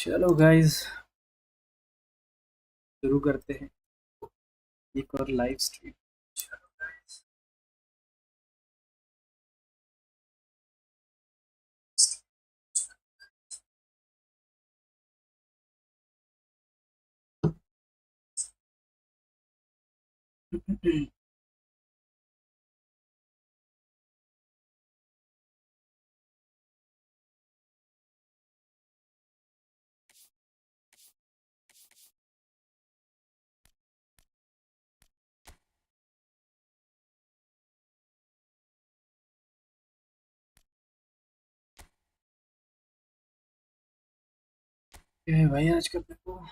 चलो गाइस शुरू करते हैं एक और लाइव स्ट्रीम। चलो गाइस ये भाई आज का पेपर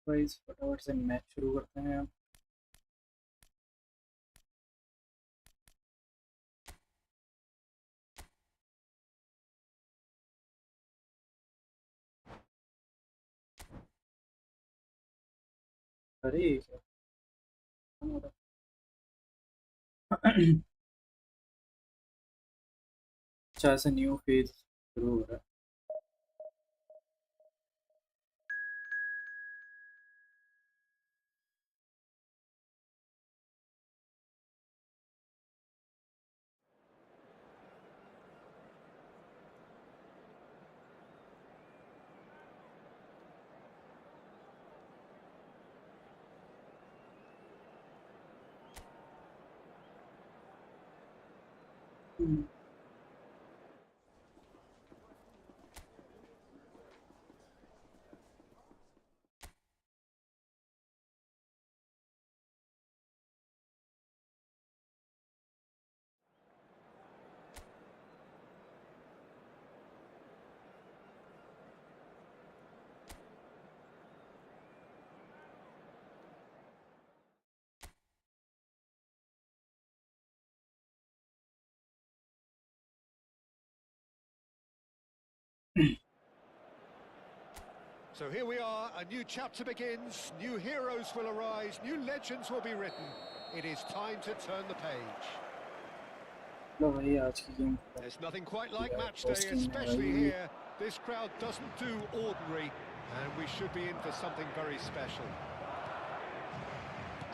गाइस फटाफट से मैच शुरू करते हैं। अरे अच्छा ऐसा न्यू फेज शुरू हो रहा है। So here we are, a new chapter begins, new heroes will arise, new legends will be written. It is time to turn the page. लो भाई आज की game There's nothing quite like match day, especially here. This crowd doesn't do ordinary, and we should be in for something very special.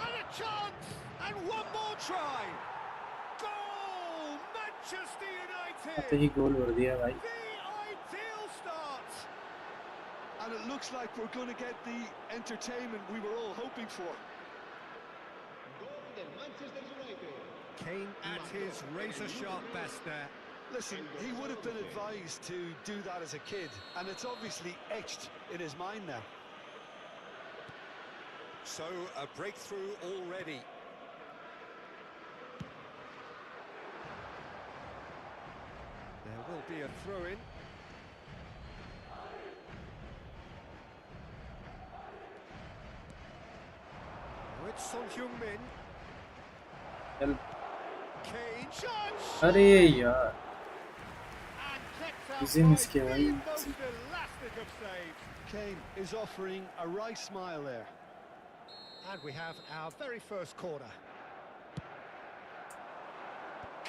And a chance! And one more try! Goal! Manchester United! आते ही गोल भर दिया भाई। The ideal start! And it looks like we're going to get the entertainment we were all hoping for. Kane at his razor-sharp best there. Listen, he would have been advised to do that as a kid, and it's obviously etched in his mind now. So, a breakthrough already. There will be a throw-in. Now it's Son Heung-min. Kane shots. अरे यार इसे miss किया भाई। Kane is offering a right smile there. And we have our very first corner.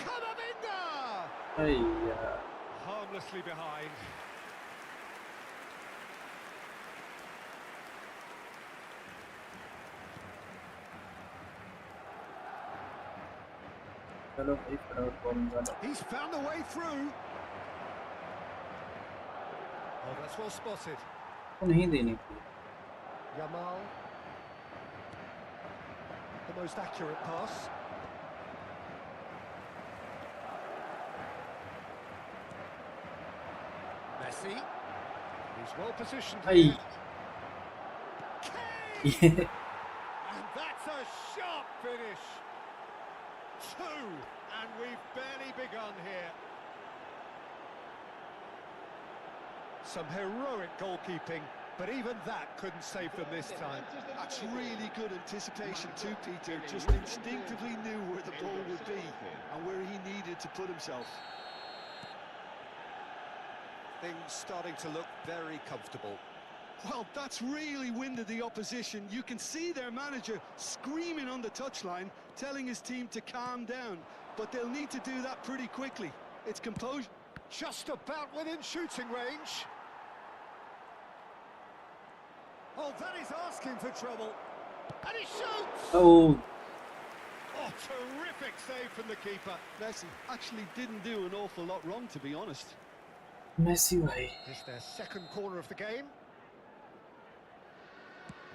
Kamavinga! अरे यार Harmlessly behind. चलो भाई फटाफट बॉल निकालो। He's found a way through. Oh, that's well spotted. वो नहीं देनी थी। Yamal, the most accurate pass. Messi, he's well positioned Ay. here. Kane! ये And that's a sharp finish. 2, and we've barely begun here. Some heroic goalkeeping, but even that couldn't save them this time. That's really good anticipation too, Peter. Just instinctively knew where the ball would be and where he needed to put himself. Things starting to look very comfortable. Well, that's really winded the opposition. You can see their manager screaming on the touchline, telling his team to calm down. But they'll need to do that pretty quickly. It's composure. Just about within shooting range. Oh, that is asking for trouble. And he shoots! oh Oh, terrific save from the keeper. Messi actually didn't do an awful lot wrong, to be honest. Messi भाई It's their second corner of the game.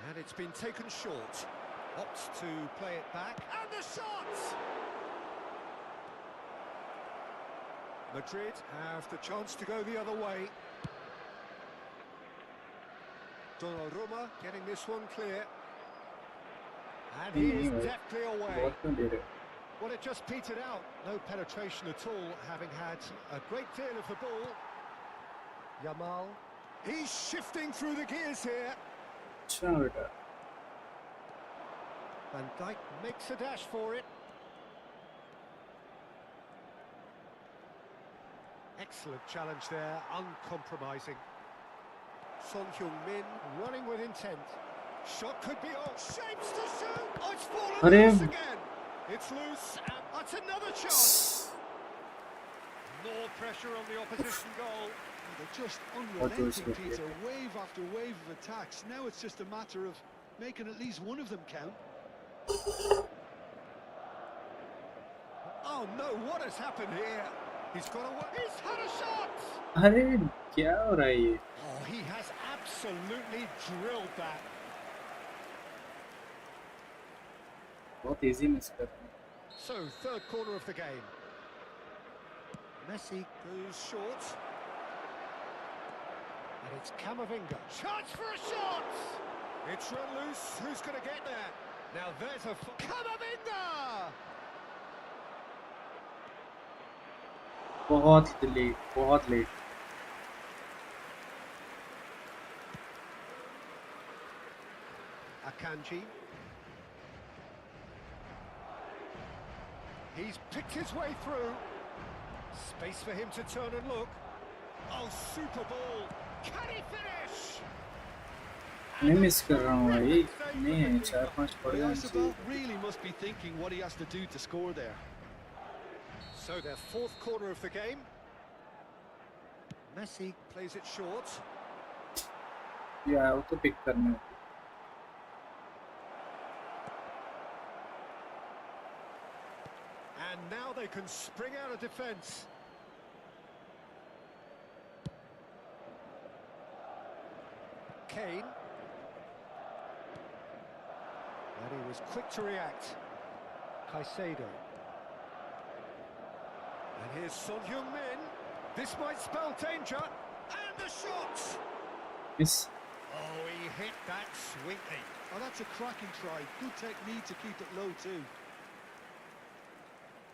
And it's been taken short. Opts to play it back. And the shot! Madrid have the chance to go the other way. Donnarumma getting this one clear. And he is deftly away. बहुत क्यों दे रहे हो? Well, it just petered out. No penetration at all, having had a great deal of the ball. Yamal. He's shifting through the gears here. अच्छा बेटा Van Dijk makes a dash for it. Excellent challenge there, uncompromising. Son Heung-min running with intent. Shot could be on. Shapes to shoot. Oh, it's fallen loose again. It's loose, and that's another chance. More pressure on the opposition goal. They're just unrelenting, Peter. Wave after wave of attacks. Now it's just a matter of making at least one of them count. Oh no, what has happened here? He's got away. He's had a shot. अरे क्या हो रहा है ये? Oh, he has absolutely drilled that. बहुत easy miss कर रहे हैं। So, third corner of the game. Messi goes short. And it's Camavinga. Chance for a shot! It's run loose. Who's going to get there? Now there's a... Camavinga! बहुत late, बहुत late. Akanji. He's picked his way through. Space for him to turn and look. Oh, super ball. Can he finish? नहीं miss कर रहा हूँ भाई, नहीं है 4-5 पड़ The जाने Arsenal चाहिए। really must be thinking what he has to do to score there. So their fourth corner of the game. Messi plays it short. या वो तो pick करना है। And now they can spring out of defence. Kane. And he was quick to react. Caicedo. And here's Son Heung-min. This might spell danger. And the shot! Miss. Oh, he hit that sweetly. Oh, that's a cracking try. Good technique to keep it low too.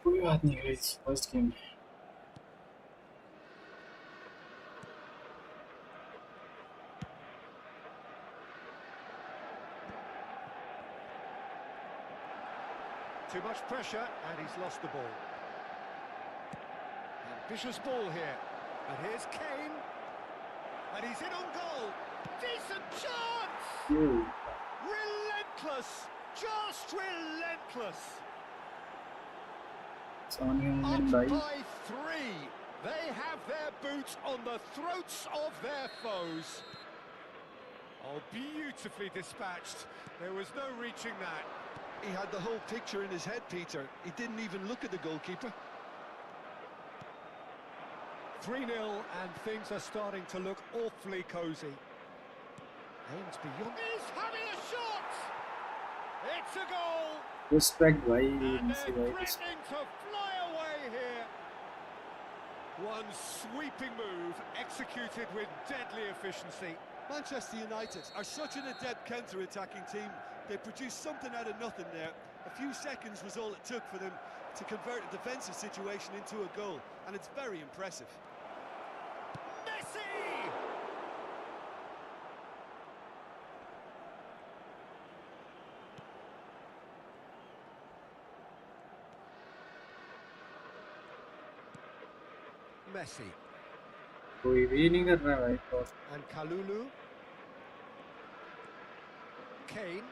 कोई बात नहीं guys, first game. Too much pressure, and he's lost the ball. Ambitious ball here. And here's Kane. And he's in on goal. Decent chance! Yo. Relentless! Just relentless! Son Heung-min Up भाई. by 3. They have their boots on the throats of their foes. Oh, beautifully dispatched. There was no reaching that. He had the whole picture in his head, Peter. He didn't even look at the goalkeeper. 3-0, and things are starting to look awfully cosy. Aims beyond. He's having a shot! It's a goal! Respect भाई And इनसे they're भाई threatening to fly away here. One sweeping move executed with deadly efficiency. Manchester United are such an adept counter-attacking team. They produced something out of nothing there. A few seconds was all it took for them to convert a defensive situation into a goal, and it's very impressive. Messi! Messi. कोई भी नहीं कर रहा है भाई तो And Kalulu. Kane.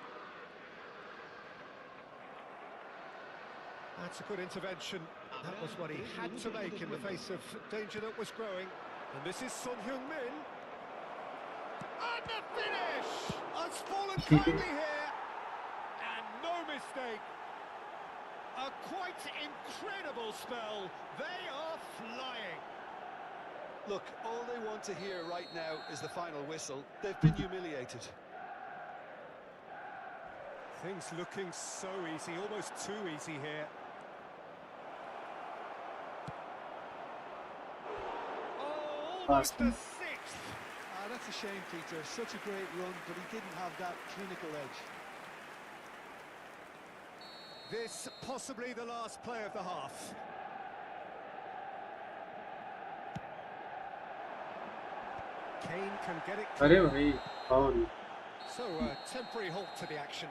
That's a good intervention. That was what he had to make in the face of danger that was growing. And this is Son Heung-min. And the finish! It's fallen kindly here. And no mistake. A quite incredible spell. They are flying. Look, all they want to hear right now is the final whistle. They've been humiliated. Things looking so easy, almost too easy here. Oh, almost a sixth. That's a shame, Peter. Such a great run, but he didn't have that clinical edge. This possibly the last play of the half. Kane can get it. अरे भाई foul So a temporary halt to the action.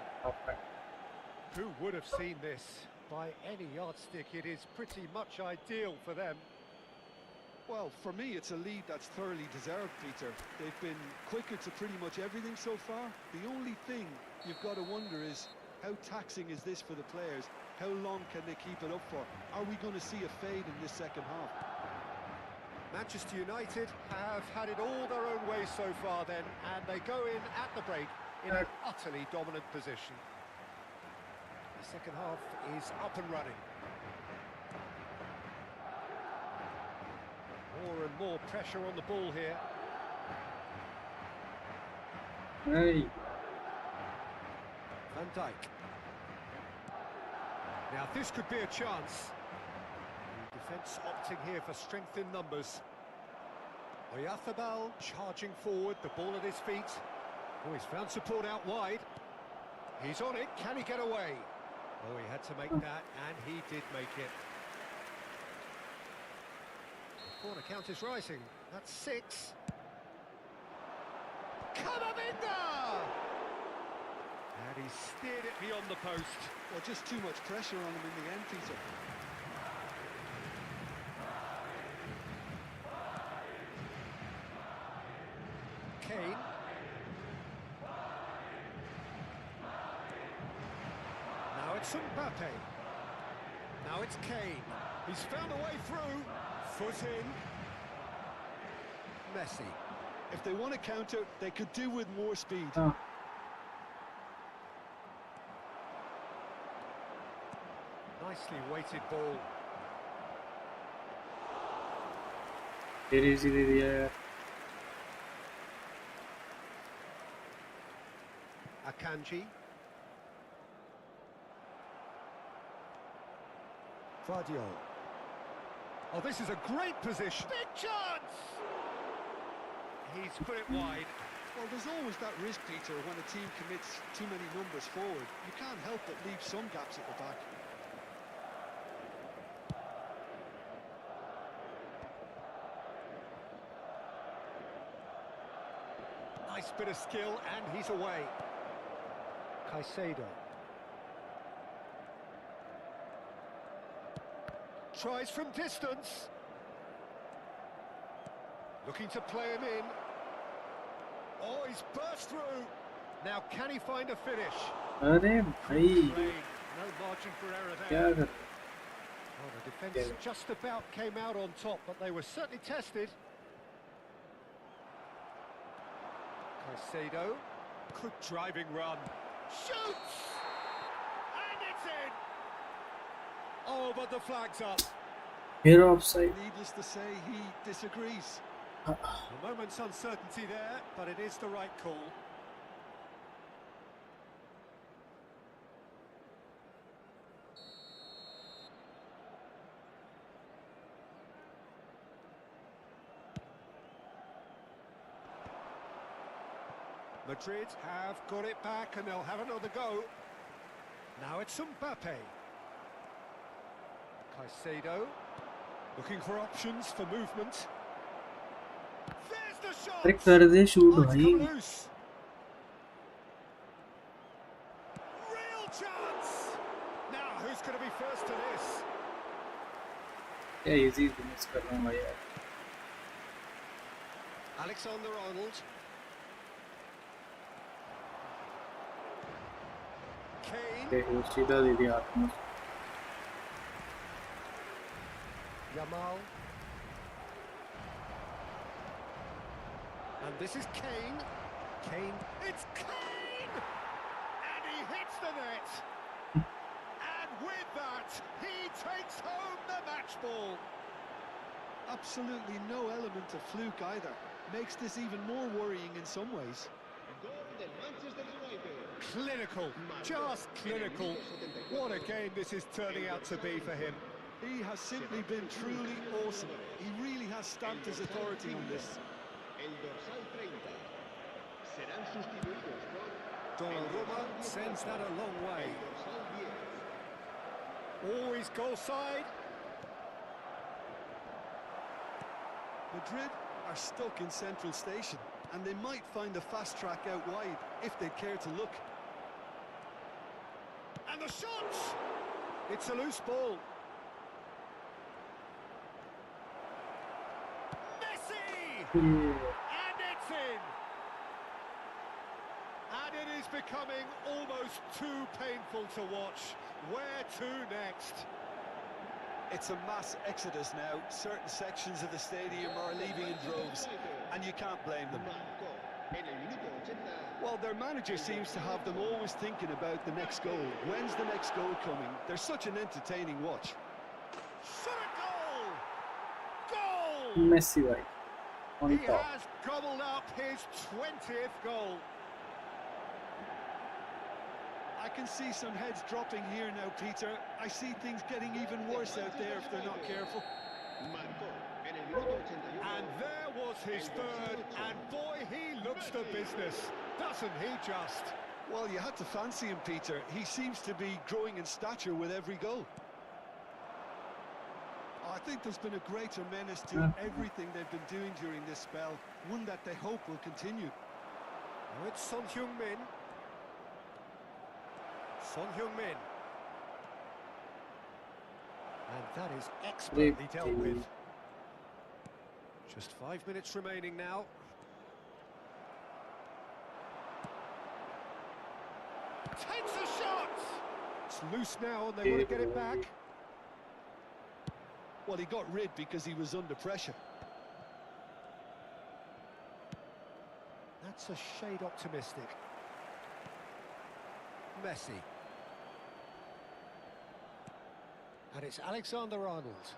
Who would have seen this? By any yardstick, it is pretty much ideal for them. Well, for me, it's a lead that's thoroughly deserved, Peter. They've been quicker to pretty much everything so far. The only thing you've got to wonder is, how taxing is this for the players? How long can they keep it up for? Are we going to see a fade in this second half? Manchester United have had it all their own way so far then, and they go in at the break in an utterly dominant position. The second half is up and running. More and more pressure on the ball here. Hey. Van Dijk. Now this could be a chance. The defence opting here for strength in numbers. Oyarzábal charging forward, the ball at his feet. Oh, he's found support out wide. He's on it, can he get away? Oh, he had to make that, and he did make it. The corner count is rising. That's 6. Camavinga! And he steered it beyond the post. Well, just too much pressure on him in the end, Peter. Kane. Now it's Mbappe. Now it's Kane. He's found a way through. Foot in. Messi. If they want to counter, they could do with more speed. Oh. Nicely weighted ball. फिर easy दे दिया यार Akanji. Vardiol. Oh, this is a great position. Big chance! He's put it wide. Well, there's always that risk, Peter, when a team commits too many numbers forward. You can't help but leave some gaps at the back. Nice bit of skill, and he's away. Caicedo. Tries from distance. Looking to play him in. Oh, he's burst through. Now, can he find a finish? अरे भाई No margin for error क्या there. कर Well, the defence just about came out on top, but they were certainly tested. Caicedo. Good driving run. Shoots! And it's in! Oh, but the flag's up. फिर offside Needless to say, he disagrees. A moment's uncertainty there, but it is the right call. Madrid have got it back and they'll have another go. Now it's Mbappe. Caicedo. Looking for options for movement. There's the shot! अरे कर दे shoot Oh, it's भाई. come loose. Real chance! Now, who's going to be first to this? क्या easy miss कर रहा हूँ भाई यार. Alexander-Arnold. Kane. देखो सीधा दे दिया आपने. Yamal. And this is Kane. Kane. It's Kane! And he hits the net. And with that, he takes home the match ball. Absolutely no element of fluke either. Makes this even more worrying in some ways. Clinical, just clinical. What a game this is turning out to be for him. He has simply been truly awesome. He really has stamped his authority on this. Donnarumma sends that a long way. Always goal side. Madrid are stuck in central station, and they might find a fast track out wide if they care to look. And the shot! It's a loose ball. Messi! And it's in! And it is becoming almost too painful to watch. Where to next? It's a mass exodus now. Certain sections of the stadium are leaving in droves, and you can't blame them. Well, their manager seems to have them always thinking about the next goal. When's the next goal coming? They're such an entertaining watch. Shot a goal! Goal! Messi भाई on He top. has gobbled up his 20th goal. I can see some heads dropping here now, Peter. I see things getting even worse out there if they're not careful. And there was his third, and boy, he looks the business, doesn't he just? Well, you had to fancy him, Peter. He seems to be growing in stature with every goal. I think there's been a greater menace to everything they've been doing during this spell, one that they hope will continue. Now it's Son Heung-min. Son Heung-min. And that is expertly dealt with. Just 5 minutes remaining now. Takes a shot! It's loose now and they want to get it back. Well, he got rid because he was under pressure. That's a shade optimistic. Messi. And it's Alexander-Arnold.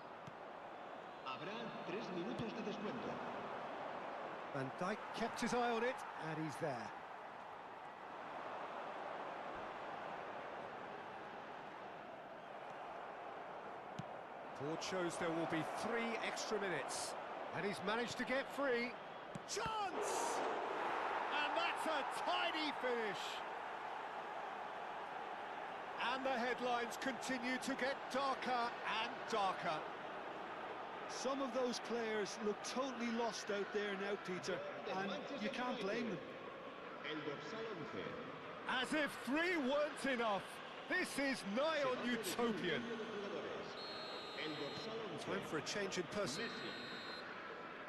Van Dijk kept his eye on it, and he's there. Board shows there will be 3 extra minutes, and he's managed to get free. Chance! And that's a tidy finish. And the headlines continue to get darker and darker. Some of those players look totally lost out there now, Peter, and you can't blame them. As if 3 weren't enough, this is nigh on utopian. Time for a change in person.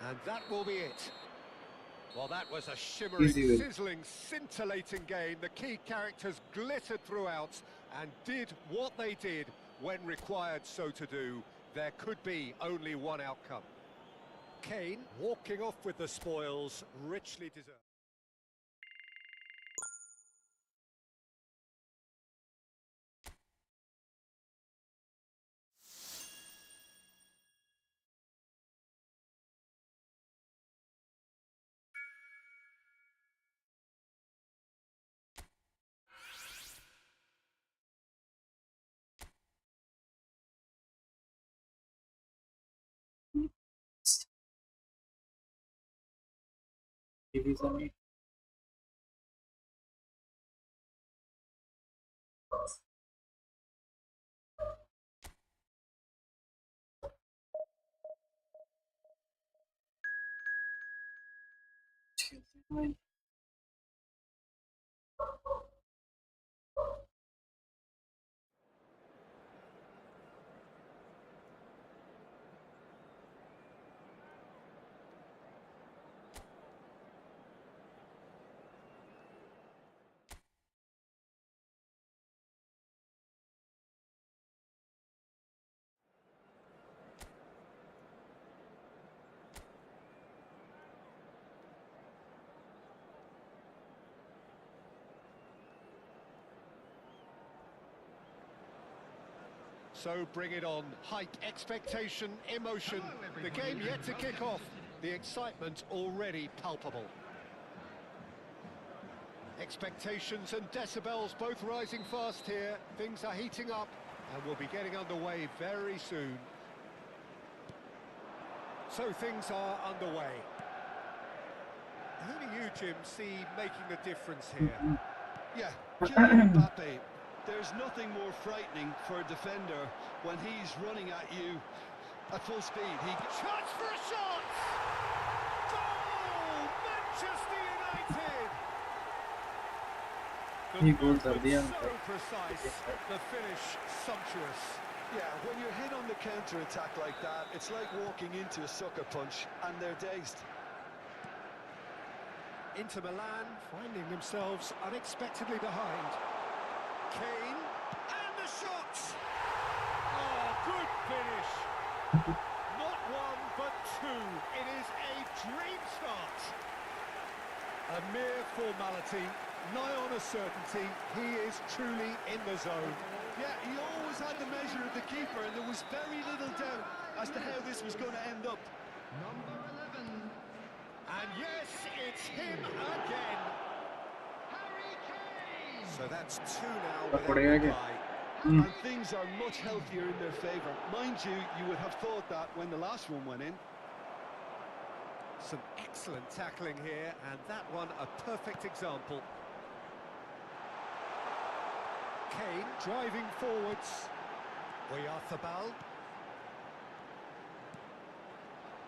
And that will be it. Well, that was a shimmering, sizzling, scintillating game. The key characters glittered throughout and did what they did when required so to do. There could be only one outcome. Kane walking off with the spoils, richly deserved. Division Why? So bring it on. Hype, expectation, emotion. The game yet to kick off. The excitement already palpable. Expectations and decibels both rising fast here. Things are heating up and we'll be getting underway very soon. So things are underway. Who do you, Jim, see making the difference here? Yeah, Kylian Mbappe. There's nothing more frightening for a defender when he's running at you at full speed. He Chance for a shot! Goal! Manchester United! The He goal movement कर दिया so precise, the finish sumptuous. Yeah, when you're hit on the counter-attack like that, it's like walking into a sucker punch and they're dazed. Inter Milan finding themselves unexpectedly behind. Kane, and the shot! Oh, good finish! Not one, but two. It is a dream start. A mere formality, nigh on a certainty. He is truly in the zone. Yeah, he always had the measure of the keeper, and there was very little doubt as to how this was going to end up. Number 11. And yes, it's him again. Harry Kane. So that's two now But without what do you reply. And things are much healthier in their favour. Mind you, you would have thought that when the last one went in. Some excellent tackling here, and that one a perfect example. Kane driving forwards. Oyarzabal.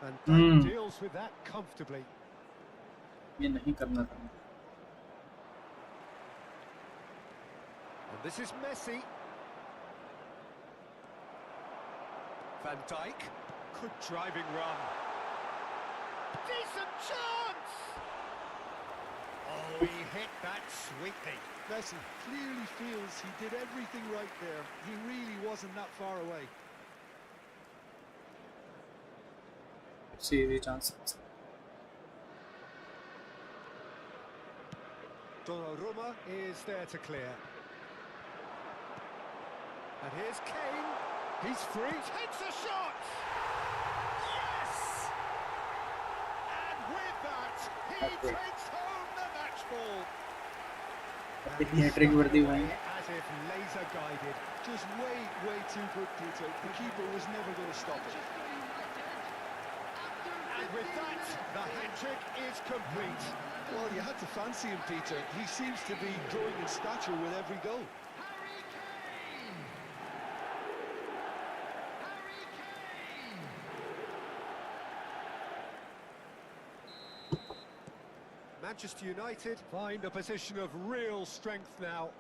And Dunk deals with that comfortably. ये नहीं करना था. And this is Messi. Van Dijk. Good driving run. Decent chance! Oh, he hit that sweetly. Messi clearly feels he did everything right there. He really wasn't that far away. See the chance. Donnarumma is there to clear. And here's Kane. He's free. Takes a shot! Yes! And with that, he takes home the match ball. कितनी hat trick वर्दी हुई. As if laser guided. Just way too good, Peter. The keeper was never going to stop it. And with that, the hat-trick is complete. Well, you had to fancy him, Peter. He seems to be growing in stature with every goal. Harry Kane. Harry Kane. Manchester United find a position of real strength now.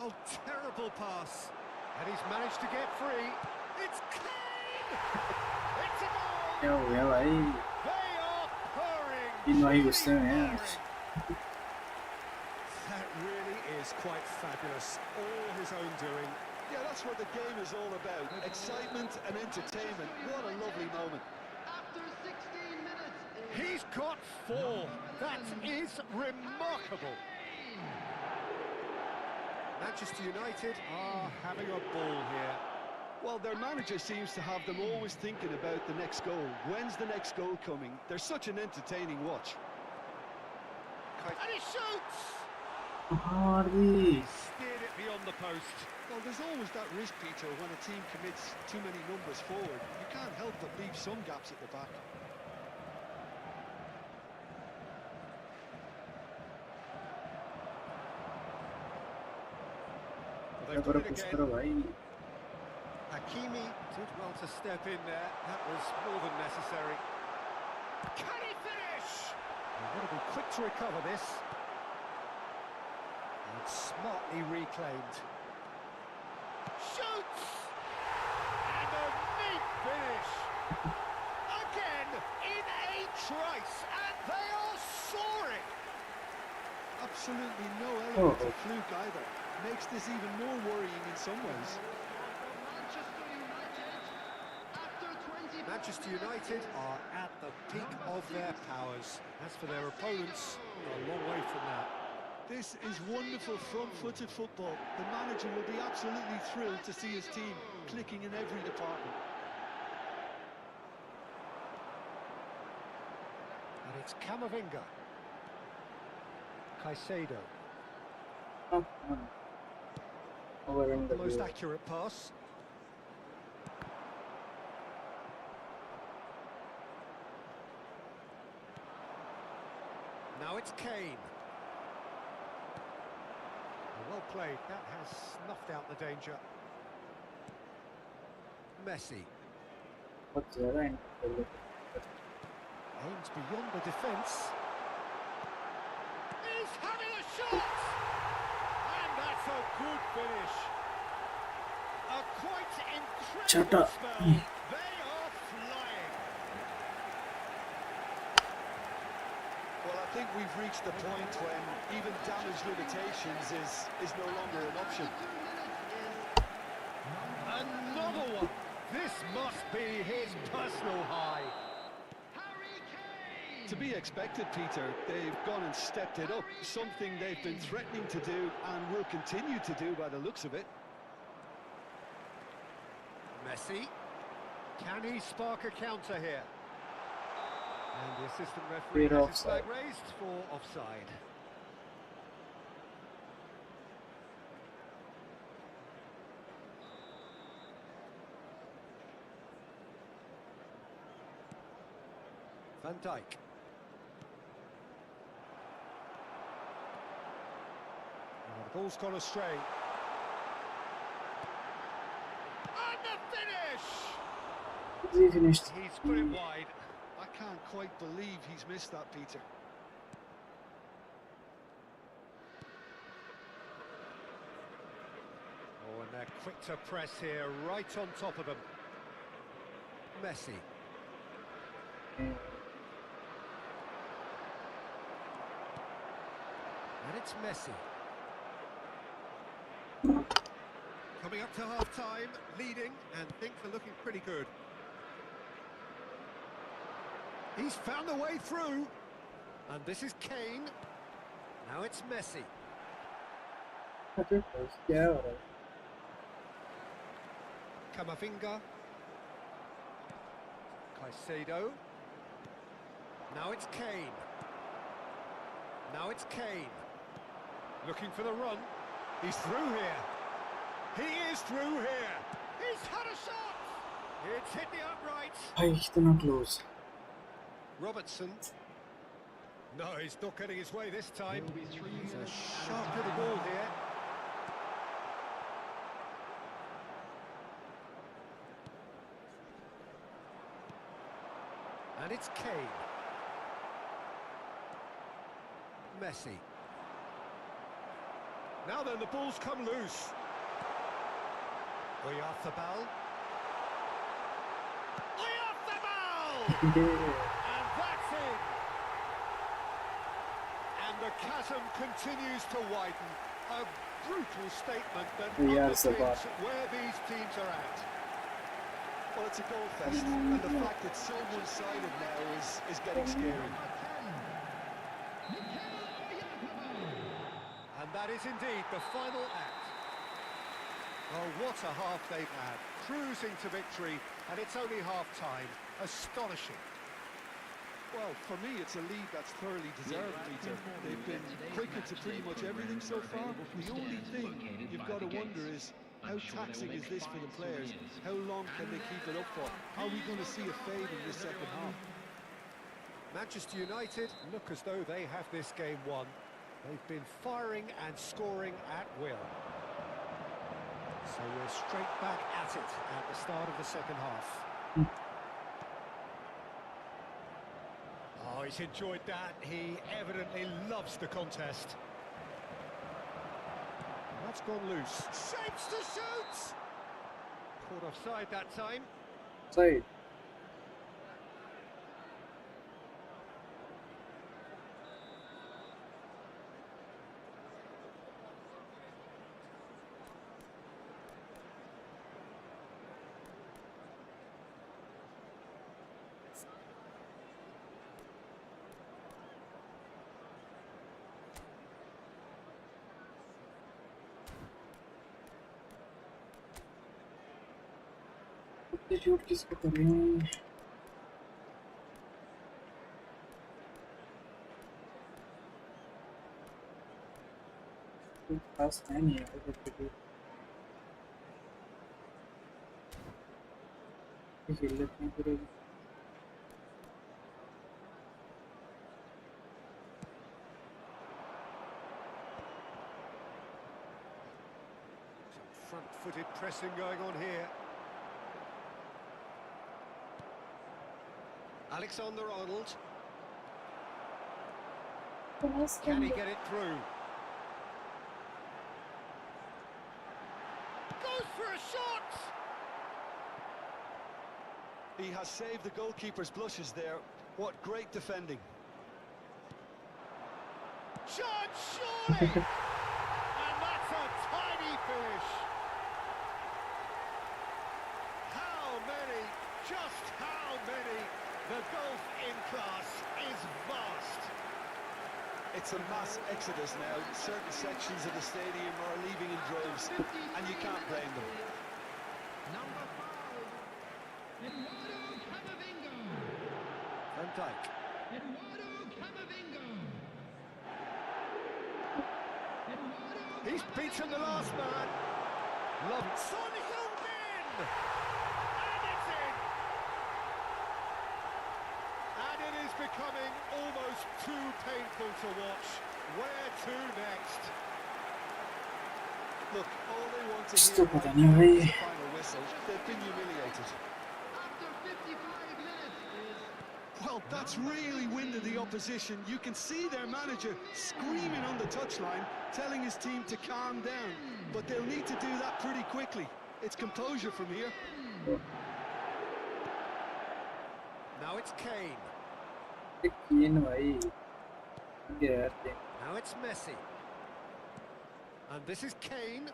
Oh, terrible pass. And he's managed to get free. It's Kane! It's a goal! क्या हो गया भाई? They are purring. तीन भाई गुस्से में हैं आज. That really is quite fabulous. All his own doing. Yeah, that's what the game is all about. Excitement and entertainment. What a lovely moment. After 16 minutes. He's got 4. That is remarkable. Manchester United are having a ball here. Well, their manager seems to have them always thinking about the next goal. When's the next goal coming? They're such an entertaining watch. And he shoots! Hardy. Steered it beyond the post. Well, there's always that risk, Peter, when a team commits too many numbers forward. You can't help but leave some gaps at the back. They've करो done it कुछ again. करो भाई. Hakimi did well to step in there. That was more than necessary. Can he finish? They've got to be quick to recover this. And smartly reclaimed. Shoots! And a neat finish. Again, in a trice, and they are soaring. Absolutely no element Oh. of fluke either. Makes this even more worrying in some ways. Manchester United are at the peak of their powers. As for their opponents, they're a long way from that. This is wonderful front-footed football. The manager will be absolutely thrilled to see his team clicking in every department. And it's Camavinga. Caicedo. Come on. Over in The the most view. accurate pass. Now it's Kane. Well played. That has snuffed out the danger. Messi बहुत ज़्यादा interfere aims beyond the defence. He's having a shot! And that's a good finish. A quite incredible Chata. spell. They are flying. Well, I think we've reached the point when even damage limitations is no longer an option. Another one. This must be his personal high. To be expected, Peter. They've gone and stepped it up, something they've been threatening to do and will continue to do by the looks of it. Messi. Can he spark a counter here? And the assistant referee Clear has his flag offside. raised for offside. Van Dijk. Oh, the ball's gone astray. And the finish! Easy finished. He's put it wide. I can't quite believe he's missed that, Peter. Oh, and they're quick to press here, right on top of them. Messi. And it's Messi. Coming up to half-time, leading, and things are looking pretty good. He's found a way through. And this is Kane. Now it's Messi. Okay, क्या हो रहा है? Camavinga. Caicedo. Now it's Kane. Now it's Kane. Looking for the run. He's through here. He is through here. He's had a shot. It's hit the upright. भाई इतना close. Robertson. No, he's not getting his way this time. He's a sharp little ball here. And it's Kane. Messi. Now then, the ball's come loose. Oyarzabal. Oyarzabal! And that's it. And the chasm continues to widen. A brutal statement that underpins where these teams are at. Well, it's a goal fest, and the fact that so one-sided now is getting scary. And that is indeed the final act. Oh, what a half they've had. Cruising to victory, and it's only half-time. Astonishing. Well, for me, it's a lead that's thoroughly deserved, Peter. They've been quicker to pretty much everything so far. The only thing you've got to wonder is, how taxing is this for the players? How long can they keep it up for? Are we going to see a fade in this second half? Manchester United look as though they have this game won. They've been firing and scoring at will. So we're straight back at it at the start of the second half. Oh, he's enjoyed that. He evidently loves the contest. That's gone loose. Shapes to shoot! Caught offside that time. Side. Substitute किसको करें? कोई खास है नहीं यार substitute. खेल लेते हैं फिर अभी। Some front-footed pressing going on here. Alexander-Arnold. Can he get it through? Goes for a shot! He has saved the goalkeeper's blushes there. What great defending. Shot, surely! And that's a tiny finish. How many? Just how many? The gulf in class is vast. It's a mass exodus now. Certain sections of the stadium are leaving in droves, and you can't blame them. Number 5, Eduardo Camavinga. Van Dijk. Eduardo Camavinga. Eduardo He's beaten the last man. Love it. Son Heung-min! And it's in! And it is becoming almost too painful to watch. Where to next? Look, all they want to Still hear put right on your now way. is the final whistle. They've been humiliated. After 55 minutes is Well, that's really winded the opposition. You can see their manager screaming on the touchline, telling his team to calm down. But they'll need to do that pretty quickly. It's composure from here. Now it's Kane. Kane भाई गया थे। Now it's Messi. And this is Kane.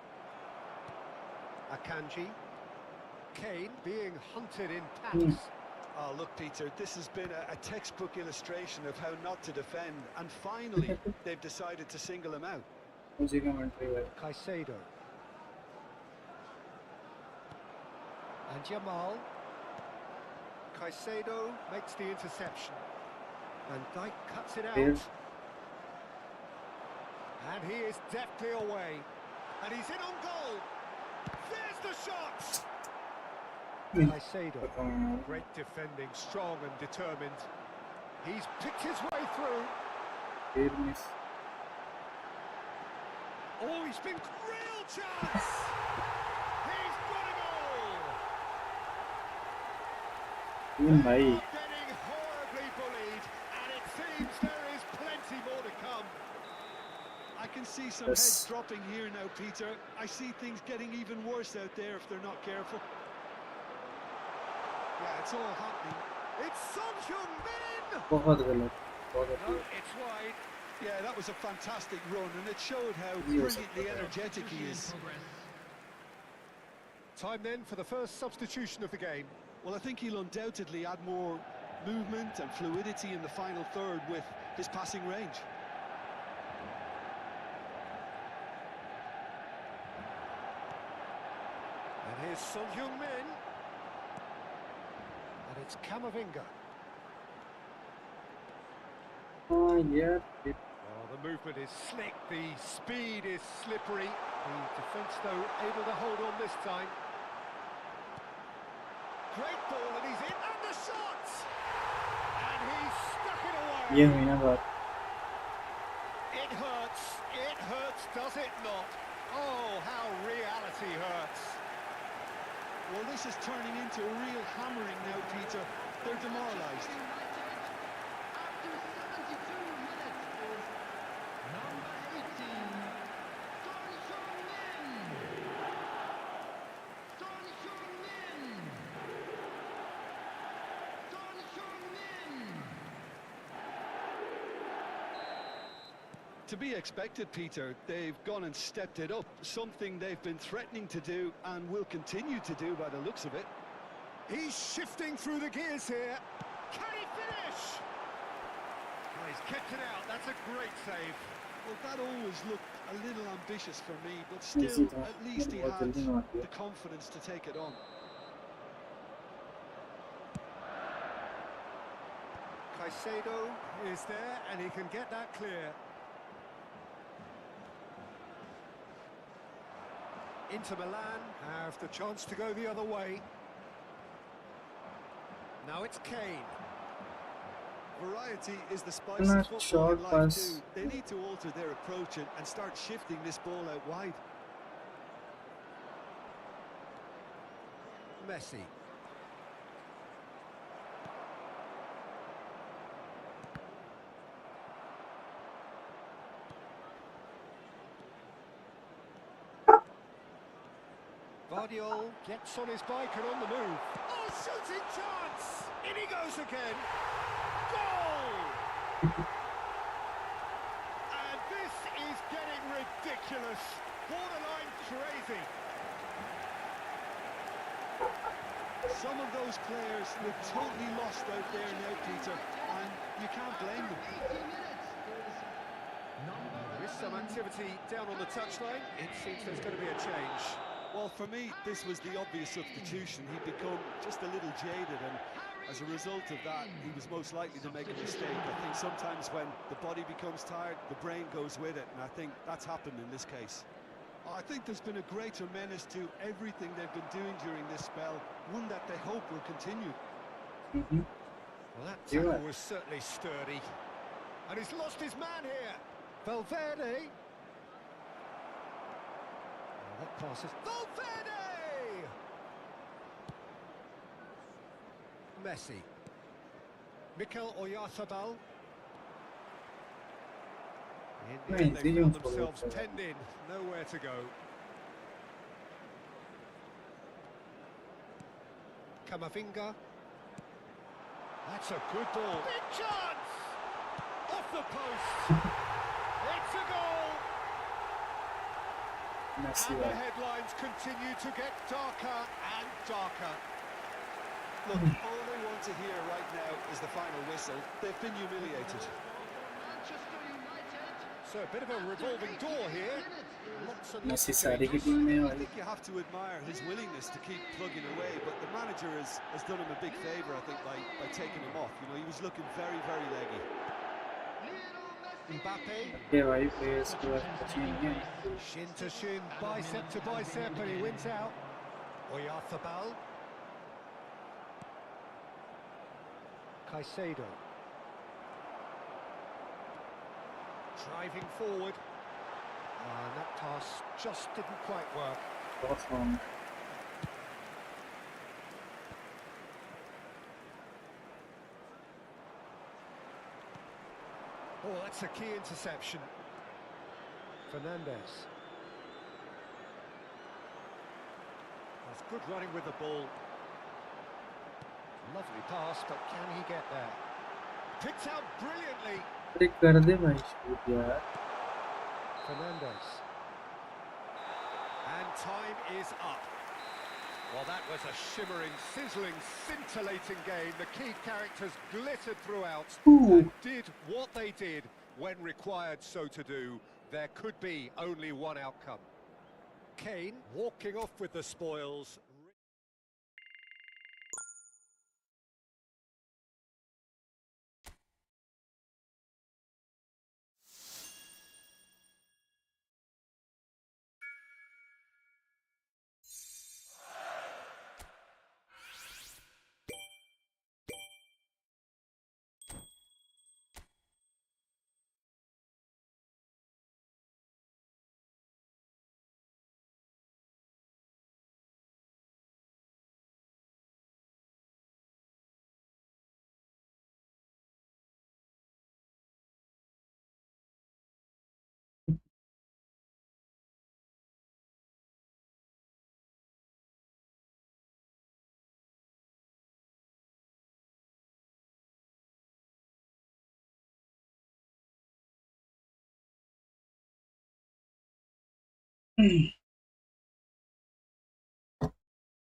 Akanji. Kane being hunted in packs. Oh, look, Peter, this has been a textbook illustration of how not to defend. And finally, they've decided to single him out. मुझे commentary भाई। Caicedo. And Jamal. Caicedo makes the interception. And Dijk cuts it out. Yes. And he is deftly away. And he's in on goal. There's the shot! Caicedo. Great defending, strong and determined. He's picked his way through. फिर miss. Oh, he's been real chance! He's got a goal! तीन भाई। They are getting horribly bullied, and it seems there is plenty more to come. I can see some Yes. heads dropping here now, Peter. I see things getting even worse out there if they're not careful. Yeah, it's all happening. It's Son Heung-min! बहुत गलत। बहुत No, गलत। it's wide. Yeah, that was a fantastic run, and it showed how Yes. brilliantly energetic he is. Time then for the first substitution of the game. Well, I think he'll undoubtedly add more movement and fluidity in the final third with his passing range. And here's Son Heung-min. And it's Camavinga. हाँ यार। Oh, the movement is slick, the speed is slippery. The defence, though, able to hold on this time. Great ball, and he's in, and the shot! And he's stuck it away. ये हुई ना बात। It hurts, does it not? Oh, how reality hurts. Well, this is turning into a real hammering now, Peter. They're demoralised. After to be expected, Peter. They've gone and stepped it up, something they've been threatening to do and will continue to do by the looks of it. He's shifting through the gears here. Can he finish? Oh, he's kept it out. That's a great save. Well, that always looked a little ambitious for me, but Easy still, था, at least he बहुत had जल्दी मार दिया. the confidence to take it on. Caicedo is there, and he can get that clear. Inter Milan have the chance to go the other way. Now it's Kane. Variety is the spice Not of football short in life pass. too. They need to alter their approach and start shifting this ball out wide. Messi. Vardiol gets on his bike and on the move. Oh, shooting chance! In he goes again. Goal! And this is getting ridiculous. Borderline crazy. Some of those players look totally lost out there now, Peter, and you can't blame them. 80 minutes is number There is some activity down on the touchline. It seems there's going to be a change. Well, for me, this was the obvious substitution. He'd become just a little jaded, and as a result of that, he was most likely to make a mistake. I think sometimes when the body becomes tired, the brain goes with it, and I think that's happened in this case. I think there's been a greater menace to everything they've been doing during this spell, one that they hope will continue. Well, that You're tackle right. was certainly sturdy. And he's lost his man here. Valverde. Oh, that passes. Valverde! Messi. Mikel Oyarzabal. In the end, Nice, they he found jumped themselves forward. penned in, nowhere to go. Camavinga. That's a good ball. Big chance! Off the post. It's a goal! Messi And the वाला. headlines continue to get darker and darker. Look, all they want to hear right now is the final whistle. They've been humiliated. Manchester United. So a bit of a revolving door here. Lots and lots Messi of सारी की changes. Team में I वाली. think you have to admire his willingness to keep plugging away, but the manager has done him a big favour, I think, by taking him off. You know, he was looking very, very leggy. Mbappe. Okay भाई players को अच्छी नहीं है. Shin to shin, bicep to bicep, and he wins out. Oyarzabal. Caicedo. Driving forward. And that pass just didn't quite work. बहुत wrong. Oh, that's a key interception. Fernandez. That's good running with the ball. Lovely pass, but can he get there? Picked out brilliantly. अरे कर दे भाई shoot यार. Fernandez. And time is up. Well, that was a shimmering, sizzling, scintillating game. The key characters glittered throughout and did what they did when required so to do. There could be only one outcome. Kane walking off with the spoils.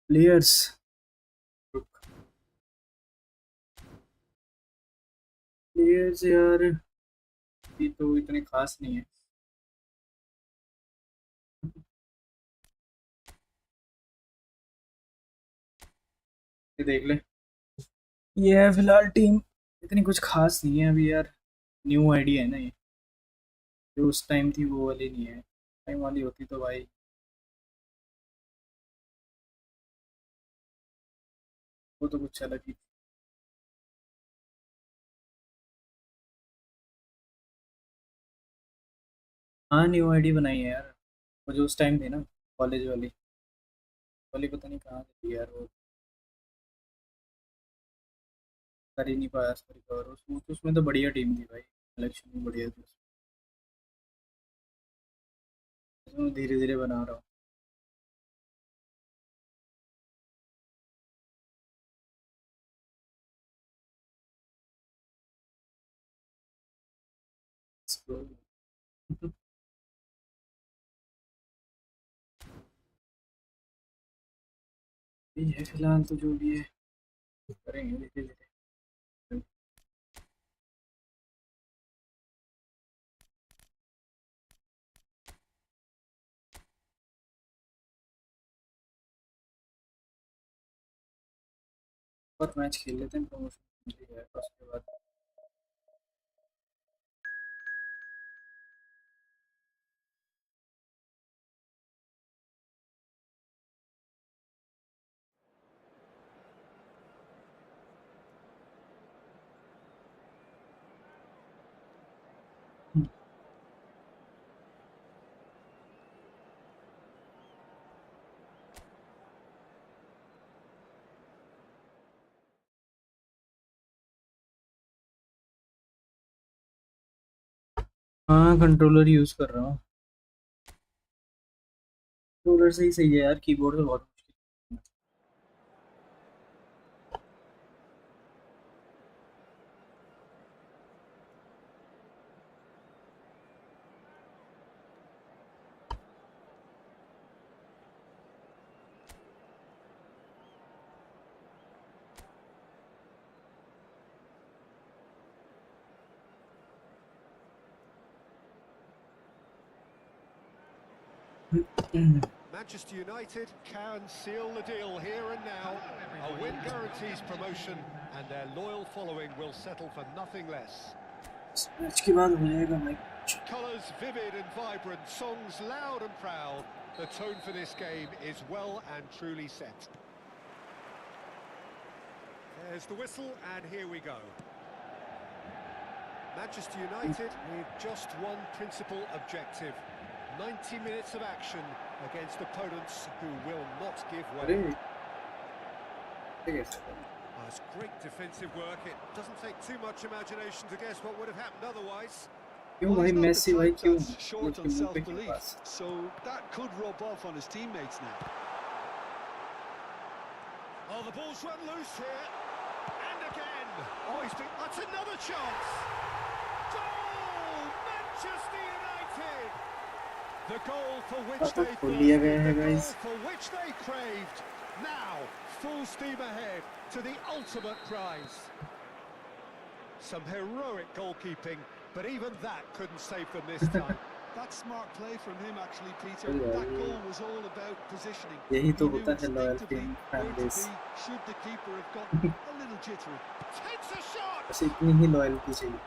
Players players यार ये तो इतने खास नहीं है। ये देख ले, ये है फिलहाल टीम, इतनी कुछ खास नहीं है अभी यार। न्यू आइडिया है ना ये, जो उस टाइम थी वो वाली नहीं है। टाइम वाली होती तो भाई वो तो कुछ अलग ही। हाँ न्यू आईडी बनाई है यार, वो जो उस टाइम थी ना, कॉलेज वाली वाली पता नहीं कहाँ थी यार वो, कर ही नहीं पाया सॉरी। और उसमें तो बढ़िया टीम थी भाई, सिलेक्शन भी बढ़िया थी उसमें, धीरे धीरे बना रहा हूँ। इसको- ये है फिलहाल तो जो भी है करेंगे धीरे धीरे। और मैच खेल लेते हैं, प्रमोशन है उसके बाद। हाँ कंट्रोलर यूज़ कर रहा हूँ, कंट्रोलर से ही सही है यार, कीबोर्ड तो बहुत मुश्किल है। Manchester United can seal the deal here and now. A win guarantees promotion, and their loyal following will settle for nothing less. Match के बाद हो जाएगा भाई। Colours vivid and vibrant, songs loud and proud. The tone for this game is well and truly set. There's the whistle, and here we go. Manchester United with just one principal objective. 90 minutes of action against opponents who will not give way. अरे ठीक है It's great defensive work. It doesn't take too much imagination to guess what would have happened otherwise. क्यों Well, भाई he's not the Messi भाई type क्यों that's short उसके on मुंह पे क्यों self-belief, pass. so that could rub off on his teammates now. Oh, the ball's run loose here. And again. Oh, that's another chance. Goal! Manchester United! The goal for which they खोल दिया गया thirsted, है the goal guys. for which they craved. Now, full steam ahead to the ultimate prize. Some heroic goalkeeping, but even that couldn't save them this time. That's smart play from him, actually, Peter. सही है That ये, goal was all about positioning. यही He तो knew होता है loyal instinctively fan where to base. be should the keeper have gotten a little jittery. Takes a shot! बस इतनी ही loyalty चाहिए।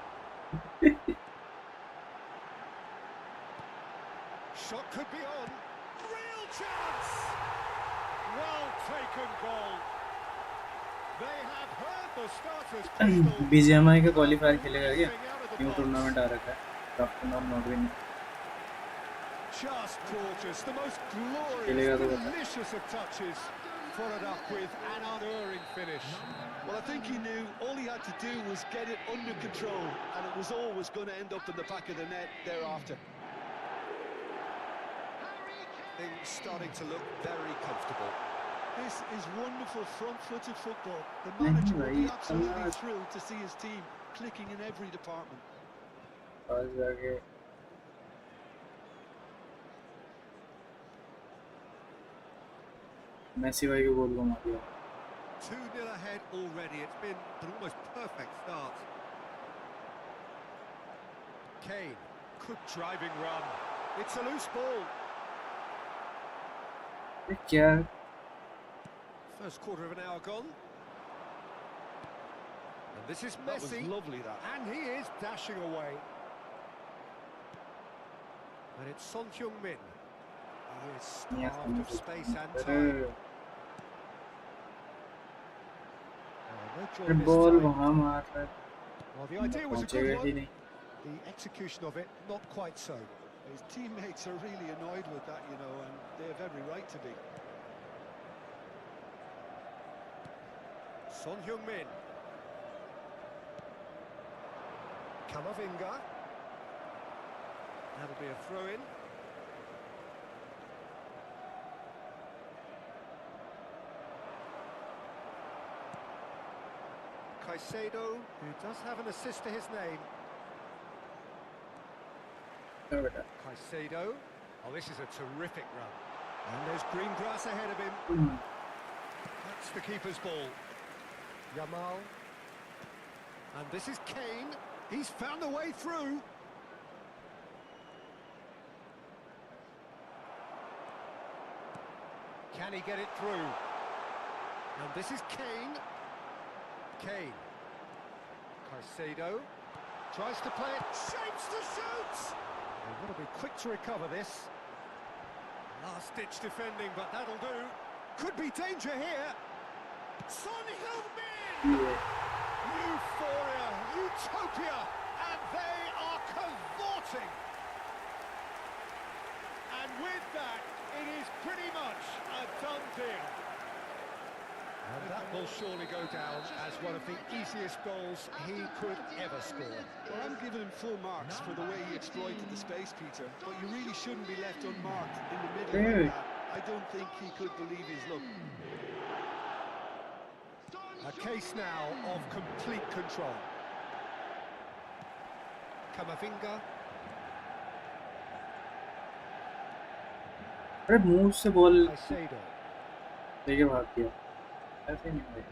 Shot could be on. Real chance! Well taken goal. They have heard the starters pistol. BGMI का qualifier खेलेगा क्या? Racing out of the new box. Tournament आ रखा है, afternoon not win Just gorgeous. The most glorious, खेलेगा तो बता। delicious of touches. Followed up with an unerring finish. Well, I think he knew all he had to do was get it under control, and it was always going to end up in the back of the net thereafter. Things starting to look very comfortable. This is wonderful front-footed football. The नहीं manager will भाई be absolutely आज thrilled to see his team clicking in every department. जाके Messi भाई के गोल को मार दिया। 2-0 ahead already. It's been an almost perfect start. Kane, good driving run. It's a loose ball. ये क्या? First quarter of an hour gone. And this is That was Messi. lovely, that. And he is dashing away. And it's Son Heung-min. He is starved of space and time. No joy this ball time. वहाँ मार रहा है, Well, the idea was a good पहुंचेगा ही one. नहीं। The execution of it, not quite so. His teammates are really annoyed with that, you know, and they have every right to be. Son Heung-min. Kamavinga. That'll be a throw-in. Caicedo, who does have an assist to his name. Caicedo. Oh, this is a terrific run. And there's green grass ahead of him. That's the keeper's ball. Yamal. And this is Kane. He's found a way through. Can he get it through? And this is Kane. Kane. Caicedo. Tries to play it. Shapes to shoot! They've got to be quick to recover this. Last-ditch defending, but that'll do. Could be danger here. Son Heung-min! Euphoria, utopia, and they are cavorting. And with that, it is pretty much a done deal. And that will surely go down as one of the easiest goals he could ever score. Well, I'm giving him full marks for the way he exploited the space, Peter. But you really shouldn't be left unmarked in the middle like that. I don't think he could believe his luck. A case now of complete control. Kamavinga. अरे मुंह से ball Caicedo. लेके भाग दिया, ऐसे नहीं भाई।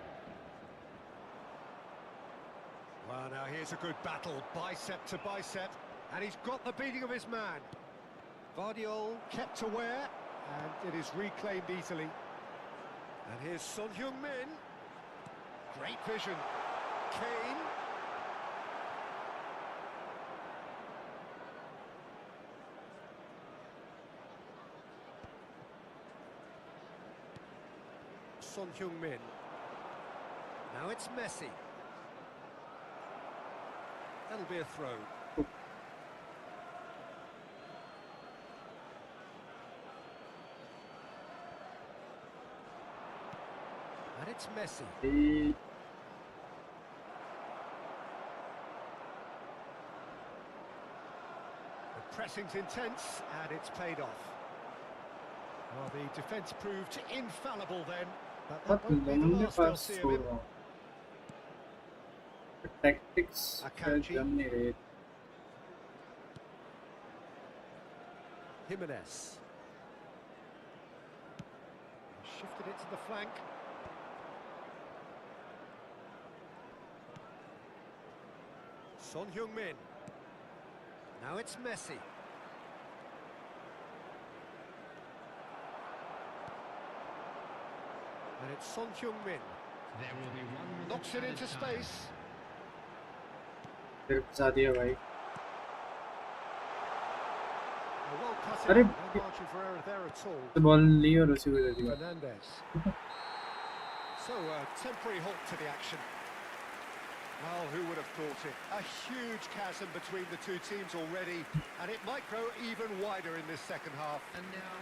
Well, now here's a good battle, bicep to bicep, and he's got the beating of his man. Vardiol kept aware, and it is reclaimed easily. And here's Son Heung-min. Great vision. Kane. Son Heung-min. Now it's Messi. That'll be a throw. And it's Messi. ये The pressing's intense, and it's paid off. Well, the defence proved infallible then, but बहुत that won't be the लंबे last they'll pass see of छोड़ him. रहा हूँ। Tactics Akanji. जम नहीं रहे। Jimenez. Shifted it to the flank. Son Heung-min. Now it's Messi. And it's Son Heung-min. There will be 1 minute. Knocks it into space. फिर फंसा दिया भाई। A well cut अरे in. No margin for error there at all. तो ball ली और उसी को दे दिया। Fernandez. So a temporary halt to the action. Well, who would have thought it? A huge chasm between the two teams already, and it might grow even wider in this second half. And now